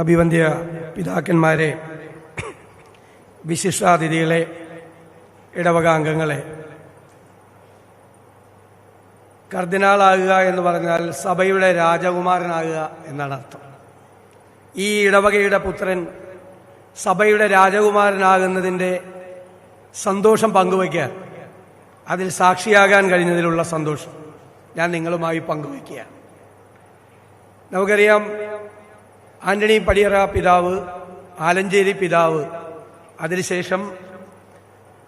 അഭിവന്ദ്യ പിതാക്കന്മാരെ, വിശിഷ്ടാതിഥികളെ, ഇടവകാംഗങ്ങളെ, കർദിനാളാകുക എന്ന് പറഞ്ഞാൽ സഭയുടെ രാജകുമാരനാകുക എന്നാണ് അർത്ഥം. ഈ ഇടവകയുടെ പുത്രൻ സഭയുടെ രാജകുമാരനാകുന്നതിൻ്റെ സന്തോഷം പങ്കുവയ്ക്കാൻ, അതിൽ സാക്ഷിയാകാൻ കഴിഞ്ഞതിലുള്ള സന്തോഷം ഞാൻ നിങ്ങളുമായി പങ്കുവയ്ക്കുകയാണ്. നമുക്കറിയാം, ആന്റണി പടിയറ പിതാവ്, ആലഞ്ചേരി പിതാവ്, അതിനുശേഷം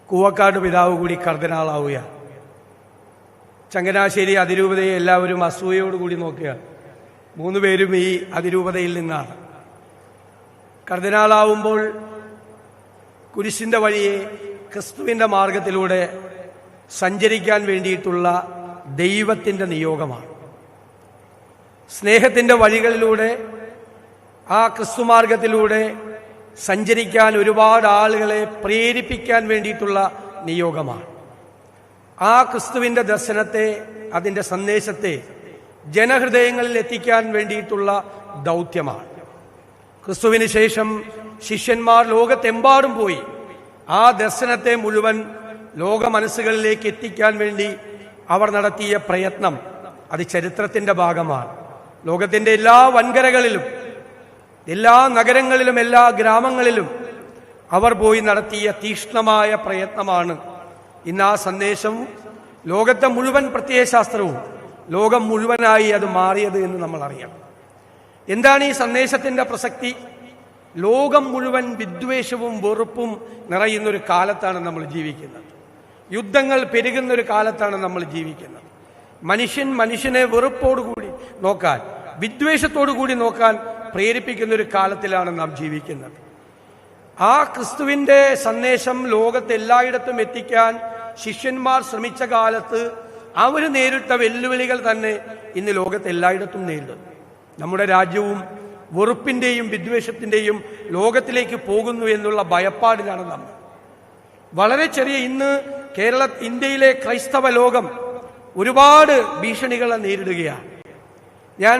കൂവക്കാട് പിതാവ് കൂടി കർദിനാളാവുക. ചങ്ങനാശ്ശേരി അതിരൂപതയെ എല്ലാവരും അസൂയയോടുകൂടി നോക്കുകയാണ്. 3 പേരും ഈ അതിരൂപതയിൽ നിന്നാണ്. കർദിനാളാവുമ്പോൾ കുരിശിൻ്റെ വഴിയെ ക്രിസ്തുവിൻ്റെ മാർഗത്തിലൂടെ സഞ്ചരിക്കാൻ വേണ്ടിയിട്ടുള്ള ദൈവത്തിൻ്റെ നിയോഗമാണ്. സ്നേഹത്തിൻ്റെ വഴികളിലൂടെ, ആ ക്രിസ്തുമാർഗത്തിലൂടെ സഞ്ചരിക്കാൻ ഒരുപാട് ആളുകളെ പ്രേരിപ്പിക്കാൻ വേണ്ടിയിട്ടുള്ള നിയോഗമാണ്. ആ ക്രിസ്തുവിൻ്റെ ദർശനത്തെ, അതിൻ്റെ സന്ദേശത്തെ ജനഹൃദയങ്ങളിൽ എത്തിക്കാൻ വേണ്ടിയിട്ടുള്ള ദൗത്യമാണ്. ക്രിസ്തുവിന് ശേഷം ശിഷ്യന്മാർ ലോകത്തെമ്പാടും പോയി ആ ദർശനത്തെ മുഴുവൻ ലോക മനസ്സുകളിലേക്ക് എത്തിക്കാൻ വേണ്ടി അവർ നടത്തിയ പ്രയത്നം, അത് ചരിത്രത്തിൻ്റെ ഭാഗമാണ്. ലോകത്തിൻ്റെ എല്ലാ വൻകരകളിലും, എല്ലാ നഗരങ്ങളിലും, എല്ലാ ഗ്രാമങ്ങളിലും അവർ പോയി നടത്തിയ തീക്ഷ്ണമായ പ്രയത്നമാണ് ഇന്ന് ആ സന്ദേശവും ലോകത്തെ മുഴുവൻ പ്രത്യയശാസ്ത്രവും ലോകം മുഴുവനായി അത് മാറിയത് എന്ന് നമ്മൾ അറിയണം. എന്താണ് ഈ സന്ദേശത്തിൻ്റെ പ്രസക്തി? ലോകം മുഴുവൻ വിദ്വേഷവും വെറുപ്പും നിറയുന്നൊരു കാലത്താണ് നമ്മൾ ജീവിക്കുന്നത്. യുദ്ധങ്ങൾ പെരുകുന്നൊരു കാലത്താണ് നമ്മൾ ജീവിക്കുന്നത്. മനുഷ്യനെ വെറുപ്പോടുകൂടി നോക്കാൻ, വിദ്വേഷത്തോടുകൂടി നോക്കാൻ പ്രേരിപ്പിക്കുന്നൊരു കാലത്തിലാണ് നാം ജീവിക്കുന്നത്. ആ ക്രിസ്തുവിൻ്റെ സന്ദേശം ലോകത്തെല്ലായിടത്തും എത്തിക്കാൻ ശിഷ്യന്മാർ ശ്രമിച്ച കാലത്ത് അവർ നേരിട്ട വെല്ലുവിളികൾ തന്നെ ഇന്ന് ലോകത്തെല്ലായിടത്തും നേരിടുന്നു. നമ്മുടെ രാജ്യവും വെറുപ്പിൻ്റെയും വിദ്വേഷത്തിൻ്റെയും ലോകത്തിലേക്ക് പോകുന്നു എന്നുള്ള ഭയപ്പാടിലാണ് നമ്മൾ. വളരെ ചെറിയ ഇന്ന് ഇന്ത്യയിലെ ക്രൈസ്തവ ലോകം ഒരുപാട് ഭീഷണികളെ നേരിടുകയാണ്. ഞാൻ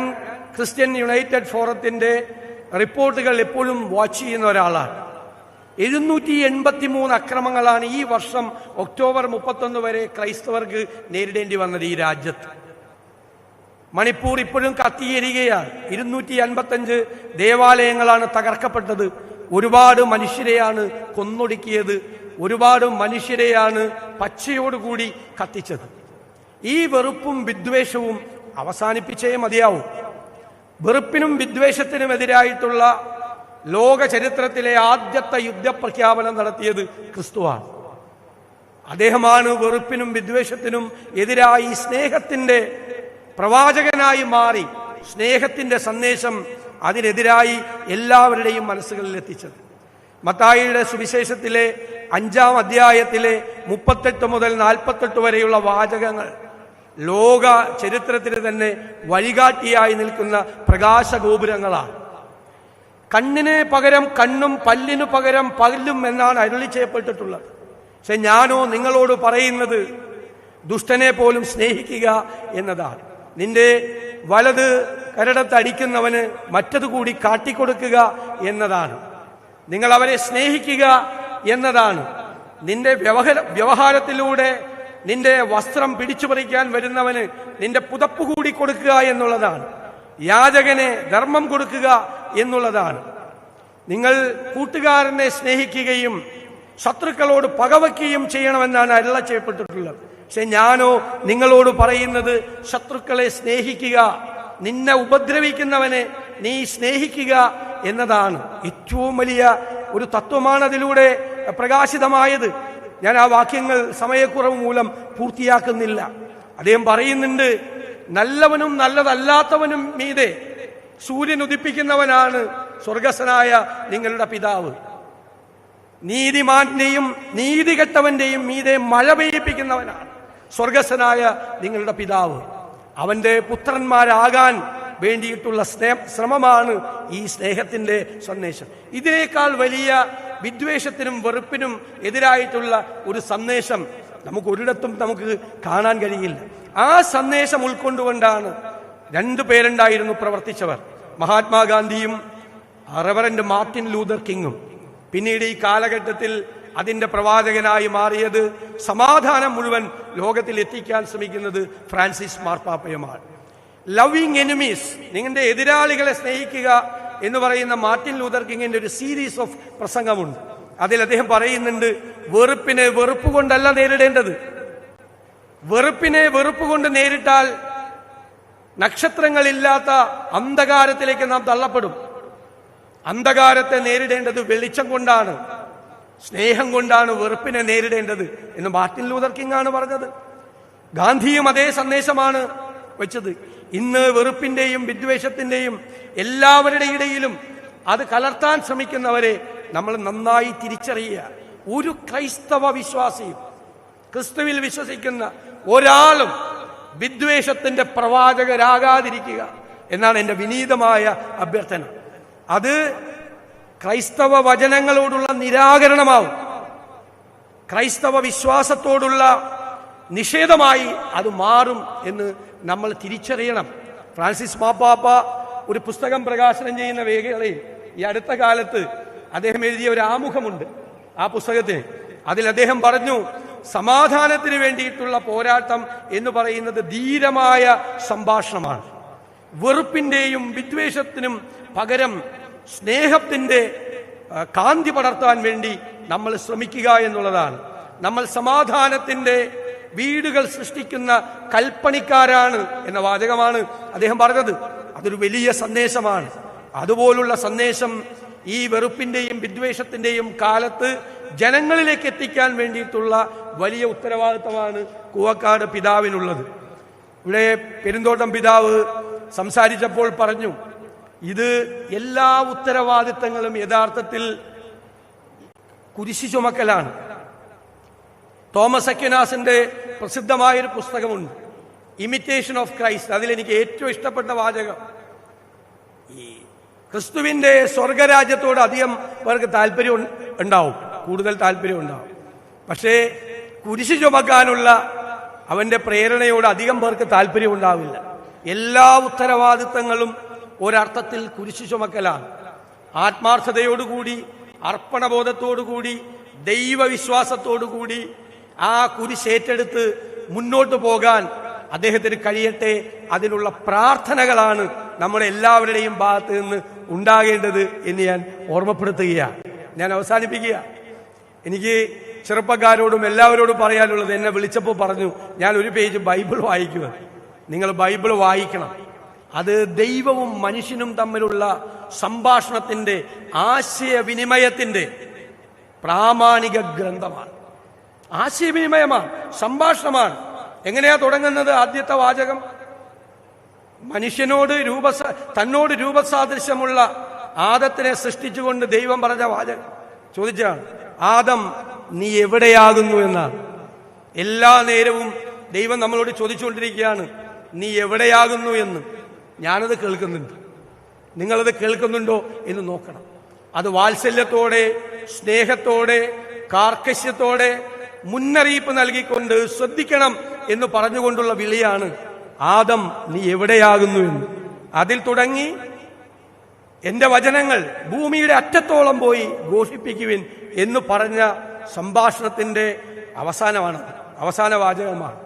ക്രിസ്ത്യൻ യുണൈറ്റഡ് ഫോറത്തിൻ്റെ റിപ്പോർട്ടുകൾ എപ്പോഴും വാച്ച് ചെയ്യുന്ന ഒരാളാണ്. 783 അക്രമങ്ങളാണ് ഈ വർഷം ഒക്ടോബർ 31 വരെ ക്രൈസ്തവർക്ക് നേരിടേണ്ടി വന്നത് ഈ രാജ്യത്ത്. മണിപ്പൂർ ഇപ്പോഴും കത്തിയെരിയുകയാണ്. 255 ദേവാലയങ്ങളാണ് തകർക്കപ്പെട്ടത്. ഒരുപാട് മനുഷ്യരെയാണ് കൊന്നൊടുക്കിയത്. ഒരുപാട് മനുഷ്യരെയാണ് പച്ചയോടുകൂടി കത്തിച്ചത്. ഈ വെറുപ്പും വിദ്വേഷവും അവസാനിപ്പിച്ചേ മതിയാവും. വെറുപ്പിനും വിദ്വേഷത്തിനുമെതിരായിട്ടുള്ള ലോക ചരിത്രത്തിലെ ആദ്യത്തെ യുദ്ധപ്രഖ്യാപനം നടത്തിയത് ക്രിസ്തുവാണ്. അദ്ദേഹമാണ് വെറുപ്പിനും വിദ്വേഷത്തിനും എതിരായി സ്നേഹത്തിൻ്റെ പ്രവാചകനായി മാറി സ്നേഹത്തിൻ്റെ സന്ദേശം അതിനെതിരായി എല്ലാവരുടെയും മനസ്സുകളിൽ എത്തിച്ചത്. മത്തായിയുടെ സുവിശേഷത്തിലെ 5-ാം അധ്യായത്തിലെ 38 മുതൽ 48 വരെയുള്ള വാചകങ്ങൾ ലോക ചരിത്രത്തിന് തന്നെ വഴികാട്ടിയായി നിൽക്കുന്ന പ്രകാശഗോപുരങ്ങളാണ്. കണ്ണിന് പകരം കണ്ണും പല്ലിനു പകരം പല്ലും എന്നാണ് അരുളി ചെയ്യപ്പെട്ടിട്ടുള്ളത്. പക്ഷെ ഞാനോ നിങ്ങളോട് പറയുന്നത് ദുഷ്ടനെ പോലും സ്നേഹിക്കുക എന്നതാണ്. നിന്റെ വലത് കരടത്തടിക്കുന്നവന് മറ്റത് കൂടി കാട്ടിക്കൊടുക്കുക എന്നതാണ്. നിങ്ങൾ അവരെ സ്നേഹിക്കുക എന്നതാണ്. നിന്റെ വ്യവഹാരത്തിലൂടെ നിന്റെ വസ്ത്രം പിടിച്ചു പറിക്കാൻ വരുന്നവന് നിന്റെ പുതപ്പ് കൂടി കൊടുക്കുക എന്നുള്ളതാണ്. യാചകനെ ധർമ്മം കൊടുക്കുക എന്നുള്ളതാണ്. നിങ്ങൾ കൂട്ടുകാരനെ സ്നേഹിക്കുകയും ശത്രുക്കളോട് പകവയ്ക്കുകയും ചെയ്യണമെന്നാണ് അരുളി ചെയ്യപ്പെട്ടിട്ടുള്ളത്. പക്ഷെ ഞാനോ നിങ്ങളോട് പറയുന്നത് ശത്രുക്കളെ സ്നേഹിക്കുക, നിന്നെ ഉപദ്രവിക്കുന്നവനെ നീ സ്നേഹിക്കുക എന്നതാണ്. ഏറ്റവും വലിയ ഒരു തത്വമാണ് അതിലൂടെ പ്രകാശിതമായത്. ഞാൻ ആ വാക്യങ്ങൾ സമയക്കുറവ് മൂലം പൂർത്തിയാക്കുന്നില്ല. അദ്ദേഹം പറയുന്നുണ്ട്, നല്ലവനും നല്ലതല്ലാത്തവനും മീതെ സൂര്യൻ ഉദിപ്പിക്കുന്നവനാണ് സ്വർഗസ്ഥനായ നിങ്ങളുടെ പിതാവ്. നീതിമാന്റെയും നീതികെട്ടവന്റെയും മീതെ മഴ പെയ്യിപ്പിക്കുന്നവനാണ് സ്വർഗസ്ഥനായ നിങ്ങളുടെ പിതാവ്. അവന്റെ പുത്രന്മാരാകാൻ വേണ്ടിയിട്ടുള്ള ശ്രമമാണ് ഈ സ്നേഹത്തിന്റെ സന്ദേശം. ഇതിനേക്കാൾ വലിയ വിദ്വേഷത്തിനും വെറുപ്പിനും എതിരായിട്ടുള്ള ഒരു സന്ദേശം നമുക്കൊരിടത്തും കാണാൻ കഴിയില്ല. ആ സന്ദേശം ഉൾക്കൊണ്ടുകൊണ്ടാണ് 2 പേരുണ്ടായിരുന്നു പ്രവർത്തിച്ചവർ. മഹാത്മാഗാന്ധിയും റെവറൻഡ് മാർട്ടിൻ ലൂതർ കിങ്ങും പിന്നീട് ഈ കാലഘട്ടത്തിൽ അതിന്റെ പ്രവാചകനായി മാറിയത് സമാധാനം മുഴുവൻ ലോകത്തിൽ എത്തിക്കാൻ ശ്രമിക്കുന്നത് ഫ്രാൻസിസ് മാർപ്പാപ്പയുമാണ്. ലവിങ് എനിമീസ്, നിങ്ങളുടെ എതിരാളികളെ സ്നേഹിക്കുക എന്ന് പറയുന്ന മാർട്ടിൻ ലൂതർ കിങ്ങിന്റെ ഒരു സീരീസ് ഓഫ് പ്രസംഗമുണ്ട്. അതിൽ അദ്ദേഹം പറയുന്നുണ്ട്, വെറുപ്പിനെ വെറുപ്പ് കൊണ്ടല്ല നേരിടേണ്ടത്. വെറുപ്പിനെ വെറുപ്പ് കൊണ്ട് നേരിട്ടാൽ നക്ഷത്രങ്ങളില്ലാത്ത അന്ധകാരത്തിലേക്ക് നാം തള്ളപ്പെടും. അന്ധകാരത്തെ നേരിടേണ്ടത് വെളിച്ചം കൊണ്ടാണ്, സ്നേഹം കൊണ്ടാണ് വെറുപ്പിനെ നേരിടേണ്ടത് എന്ന് മാർട്ടിൻ ലൂതർ കിങ് ആണ് പറഞ്ഞത്. ഗാന്ധിയും അതേ സന്ദേശമാണ് വെച്ചത്. ഇന്ന് വെറുപ്പിന്റെയും വിദ്വേഷത്തിന്റെയും എല്ലാവരുടെ ഇടയിലും അത് കലർത്താൻ ശ്രമിക്കുന്നവരെ നമ്മൾ നന്നായി തിരിച്ചറിയുക. ഒരു ക്രൈസ്തവ വിശ്വാസിയും ക്രിസ്തുവിൽ വിശ്വസിക്കുന്ന ഒരാളും വിദ്വേഷത്തിന്റെ പ്രവാചകരാകാതിരിക്കുക എന്നാണ് എൻ്റെ വിനീതമായ അഭ്യർത്ഥന. അത് ക്രൈസ്തവ വചനങ്ങളോടുള്ള നിരാകരണമാവും, ക്രൈസ്തവ വിശ്വാസത്തോടുള്ള നിഷേധമായി അത് മാറും എന്ന് നമ്മൾ തിരിച്ചറിയണം. ഫ്രാൻസിസ് മാർപ്പാപ്പ ഒരു പുസ്തകം പ്രകാശനം ചെയ്യുന്ന വേളയിൽ ഈ അടുത്ത കാലത്ത് അദ്ദേഹം എഴുതിയ ഒരു ആമുഖമുണ്ട് ആ പുസ്തകത്തിന്. അതിൽ അദ്ദേഹം പറഞ്ഞു, സമാധാനത്തിന് വേണ്ടിയിട്ടുള്ള പോരാട്ടം എന്ന് പറയുന്നത് ധീരമായ സംഭാഷണമാണ്. വെറുപ്പിന്റെയും വിദ്വേഷത്തിനും പകരം സ്നേഹത്തിന്റെ കാന്തി പടർത്താൻ വേണ്ടി നമ്മൾ ശ്രമിക്കുക എന്നുള്ളതാണ്. നമ്മൾ സമാധാനത്തിന്റെ വീടുകൾ സൃഷ്ടിക്കുന്ന കൽപ്പണിക്കാരാണ് എന്ന വാചകമാണ് അദ്ദേഹം പറഞ്ഞത്. അതൊരു വലിയ സന്ദേശമാണ്. അതുപോലുള്ള സന്ദേശം ഈ വെറുപ്പിന്റെയും വിദ്വേഷത്തിന്റെയും കാലത്ത് ജനങ്ങളിലേക്ക് എത്തിക്കാൻ വേണ്ടിയിട്ടുള്ള വലിയ ഉത്തരവാദിത്തമാണ് കൂവക്കാട് പിതാവിനുള്ളത്. ഇവിടെ പെരുന്തോട്ടം പിതാവ് സംസാരിച്ചപ്പോൾ പറഞ്ഞു, ഇത് എല്ലാ ഉത്തരവാദിത്തങ്ങളും യഥാർത്ഥത്തിൽ കുരിശു ചുമക്കലാണ്. തോമസ് അക്വിനാസിന്റെ പ്രസിദ്ധമായൊരു പുസ്തകമുണ്ട്, ഇമിറ്റേഷൻ ഓഫ് ക്രൈസ്റ്റ്. അതിലെനിക്ക് ഏറ്റവും ഇഷ്ടപ്പെട്ട വാചകം, ഈ ക്രിസ്തുവിന്റെ സ്വർഗരാജ്യത്തോട് അധികം പേർക്ക് താല്പര്യം ഉണ്ടാവും, കൂടുതൽ താല്പര്യം ഉണ്ടാവും. പക്ഷേ കുരിശു ചുമക്കാനുള്ള അവന്റെ പ്രേരണയോട് അധികം പേർക്ക് താല്പര്യം ഉണ്ടാവില്ല. എല്ലാ ഉത്തരവാദിത്തങ്ങളും ഒരർത്ഥത്തിൽ കുരിശു ചുമക്കലാണ്. ആത്മാർത്ഥതയോടുകൂടി, അർപ്പണബോധത്തോടുകൂടി, ദൈവവിശ്വാസത്തോടുകൂടി ആ കുരിശേറ്റെടുത്ത് മുന്നോട്ട് പോകാൻ അദ്ദേഹത്തിന് കഴിയട്ടെ. അതിനുള്ള പ്രാർത്ഥനകളാണ് നമ്മുടെ എല്ലാവരുടെയും ഭാഗത്ത് നിന്ന് ഉണ്ടാകേണ്ടത് എന്ന് ഞാൻ ഓർമ്മപ്പെടുത്തുകയാണ്. ഞാൻ അവസാനിപ്പിക്കുക. എനിക്ക് ചെറുപ്പക്കാരോടും എല്ലാവരോടും പറയാനുള്ളത്, എന്നെ വിളിച്ചപ്പോൾ പറഞ്ഞു, ഞാൻ ഒരു പേജ് ബൈബിൾ വായിക്കുക. നിങ്ങൾ ബൈബിൾ വായിക്കണം. അത് ദൈവവും മനുഷ്യനും തമ്മിലുള്ള സംഭാഷണത്തിന്റെ, ആശയവിനിമയത്തിന്റെ പ്രാമാണിക ഗ്രന്ഥമാണ്. ആശയവിനിമയമാണ്, സംഭാഷണമാണ്. എങ്ങനെയാ തുടങ്ങുന്നത്? ആദ്യത്തെ വാചകം മനുഷ്യനോട് തന്നോട് രൂപസാദൃശ്യമുള്ള ആദത്തിനെ സൃഷ്ടിച്ചുകൊണ്ട് ദൈവം പറഞ്ഞ വാചകം ചോദിച്ചാണ്, ആദം നീ എവിടെയാകുന്നു എന്നാണ്. എല്ലാ നേരവും ദൈവം നമ്മളോട് ചോദിച്ചുകൊണ്ടിരിക്കുകയാണ്, നീ എവിടെയാകുന്നു എന്ന്. ഞാനത് കേൾക്കുന്നുണ്ട്, നിങ്ങളത് കേൾക്കുന്നുണ്ടോ എന്ന് നോക്കണം. അത് വാത്സല്യത്തോടെ, സ്നേഹത്തോടെ, കാർക്കശ്യത്തോടെ മുന്നറിയിപ്പ് നൽകിക്കൊണ്ട് ശ്രദ്ധിക്കണം എന്ന് പറഞ്ഞുകൊണ്ടുള്ള വിളിയാണ്, ആദം നീ എവിടെയാകുന്നു എന്ന്. അതിൽ തുടങ്ങി എന്റെ വചനങ്ങൾ ഭൂമിയുടെ അറ്റത്തോളം പോയി ഘോഷിപ്പിക്കുവിൻ എന്ന് പറഞ്ഞ സംഭാഷണത്തിന്റെ അവസാന വാചകമാണ്.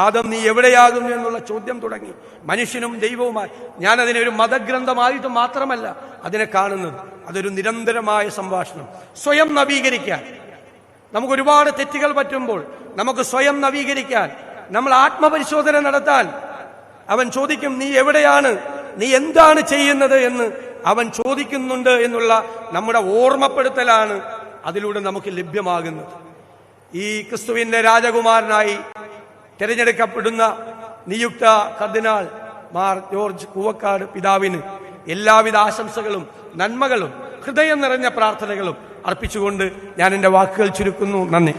ആദം നീ എവിടെയാകുന്നു എന്നുള്ള ചോദ്യം തുടങ്ങി മനുഷ്യനും ദൈവവുമായി. ഞാനതിനെ ഒരു മതഗ്രന്ഥമായിട്ട് മാത്രമല്ല അതിനെ കാണുന്നത്, അതൊരു നിരന്തരമായ സംഭാഷണം. സ്വയം നവീകരിക്കാൻ, നമുക്ക് ഒരുപാട് തെറ്റുകൾ പറ്റുമ്പോൾ നമുക്ക് സ്വയം നവീകരിക്കാൻ, നമ്മൾ ആത്മപരിശോധന നടത്താൻ അവൻ ചോദിക്കും, നീ എവിടെയാണ്, നീ എന്താണ് ചെയ്യുന്നത് എന്ന് അവൻ ചോദിക്കുന്നുണ്ട് എന്നുള്ള നമ്മുടെ ഓർമ്മപ്പെടുത്തലാണ് അതിലൂടെ നമുക്ക് ലഭ്യമാകുന്നത്. ഈ ക്രിസ്തുവിന്റെ രാജകുമാരനായി തിരഞ്ഞെടുക്കപ്പെടുന്ന നിയുക്ത കർദിനാൾ മാർ ജോർജ് കൂവക്കാട് പിതാവിന് എല്ലാവിധ ആശംസകളും നന്മകളും ഹൃദയം നിറഞ്ഞ പ്രാർത്ഥനകളും അർപ്പിച്ചുകൊണ്ട് ഞാൻ എൻ്റെ വാക്കുകൾ ചുരുക്കുന്നു. നന്ദി.